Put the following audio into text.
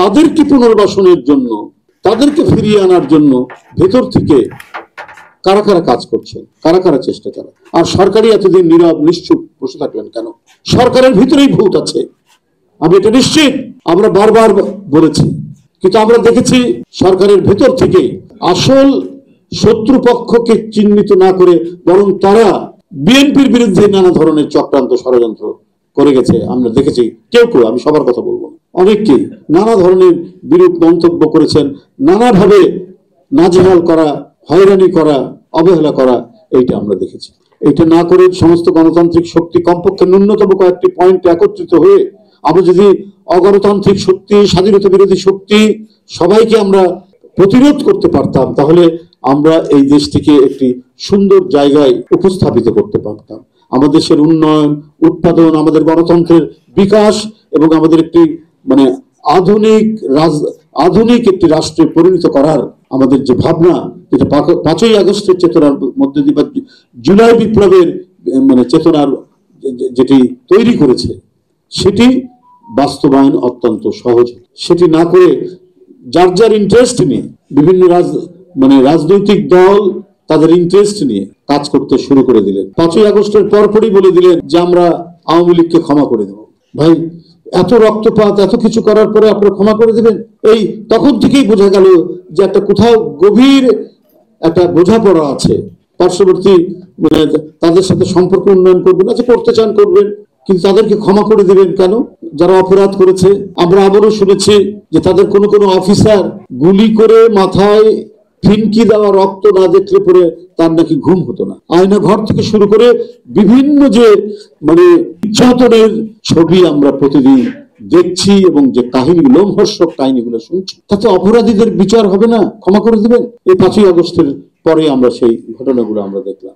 তাদেরকে পুনর্বাসনের জন্য, তাদেরকে ফিরিয়ে আনার জন্য ভেতর থেকে কারা কারা কাজ করছেন, কারা কারা চেষ্টা চালান। আর সরকারি এতদিন নীরব নিশ্চুপ বসে থাকলেন কেন? সরকারের ভিতরেই ভূত আছে, আমি এটা নিশ্চিত। আমরা বারবার বলেছি, কিন্তু আমরা দেখেছি সরকারের ভেতর থেকে আসল শত্রুপক্ষকে চিহ্নিত না করে বরং তারা বিএনপির বিরুদ্ধে নানা ধরনের চক্রান্ত ষড়যন্ত্র করে গেছে। আমরা দেখেছি কেউ কেউ, আমি সবার কথা বলবো না, অনেককেই নানা ধরনের বিরূপ মন্তব্য করেছেন, নানাভাবে নাজেহাল করা, হয়রানি করা, অবহেলা করা, এইটা আমরা দেখেছি। এটা না করে সমস্ত গণতান্ত্রিক শক্তি কমপক্ষে ন্যূনতম কয়েকটি পয়েন্ট একত্রিত হয়ে আমরা যদি অগণতান্ত্রিক শক্তি, স্বাধীনতা বিরোধী শক্তি সবাইকে আমরা প্রতিরোধ করতে পারতাম, তাহলে আমরা এই দেশটিকে একটি সুন্দর জায়গায় উপস্থাপিত করতে পারতাম। আমাদের দেশের উন্নয়ন, উৎপাদন, আমাদের গণতন্ত্রের বিকাশ এবং আমাদের একটি মানে আধুনিক একটি রাষ্ট্রে পরিণত করার আমাদের যে ভাবনা, যেটা 5ই আগস্টের চেতনার মধ্যে দিয়ে বা জুলাই বিপ্লবের মানে চেতনার যেটি তৈরি করেছে, সেটি বাস্তবায়ন অত্যন্ত সহজ। সেটি না করে যার যার ইন্টারেস্ট নিয়ে বিভিন্ন রাজনৈতিক দল তাদের ইন্টারেস্ট নিয়ে কাজ করতে শুরু করে দিলেন। 5ই আগস্টের পরপরই বলে দিলেন যে আমরা আওয়ামী লীগকে ক্ষমা করে দেব। ভাই, এত রক্তপাত, এত কিছু করার পরে আপনারা ক্ষমা করে দেবেন? এই তখন থেকেই বোঝা গেল যে একটা কোথাও গভীর একটা বোঝাপড়া আছে। পার্শ্ববর্তী তাদের সাথে সম্পর্ক উন্নয়ন করবেন, আচ্ছা করতে চান করবেন, কিন্তু তাদেরকে ক্ষমা করে দেবেন কেন? যারা অপরাধ করেছে। আমরা আবারও শুনেছি যে তাদের কোনো কোনো অফিসার গুলি করে মাথায় ফিনকি দেওয়া রক্ত না দেখলে পরে তার নাকি ঘুম হতো না। আয়না ঘর থেকে শুরু করে বিভিন্ন যে নির্যাতনের ছবি আমরা প্রতিদিন দেখছি এবং যে কাহিনী, লোমহর্ষক কাহিনীগুলো শুনছি, তাতে অপরাধীদের বিচার হবে না? ক্ষমা করে দিবেন? এই 5ই আগস্টের পরে আমরা সেই ঘটনাগুলো আমরা দেখলাম।